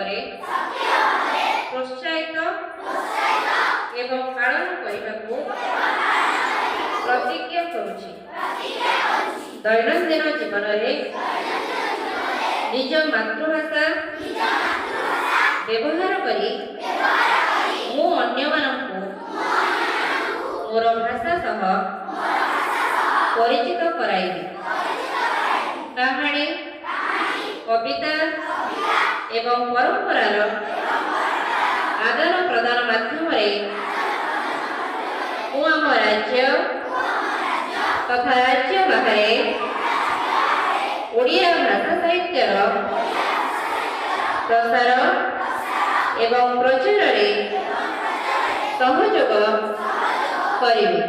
ଭାବରେ ପ୍ରୋତ୍ସାହିତ ଏବଂ ପାଳନ କରିବାକୁ ପ୍ରତିଜ୍ଞା କରୁଛି। ଦୈନନ୍ଦିନ ଜୀବନରେ ନିଜ ମାତୃଭାଷା ବ୍ୟବହାର କରି ମୁଁ ଅନ୍ୟମାନଙ୍କୁ ମୋର ଭାଷା ସହ ପରିଚିତ କରାଇବି। କାହାଣୀ, କବିତା ଏବଂ ପରମ୍ପରାର ଆଦାନ ପ୍ରଦାନ ମାଧ୍ୟମରେ ମୁଁ ଆମ ରାଜ୍ୟ ତଥା ରାଜ୍ୟ ବାହାରେ ଓଡ଼ିଆ ଭାଷା ସାହିତ୍ୟର ପ୍ରସାର ଏବଂ ପ୍ରଚାରରେ ସହଯୋଗ କରିବି।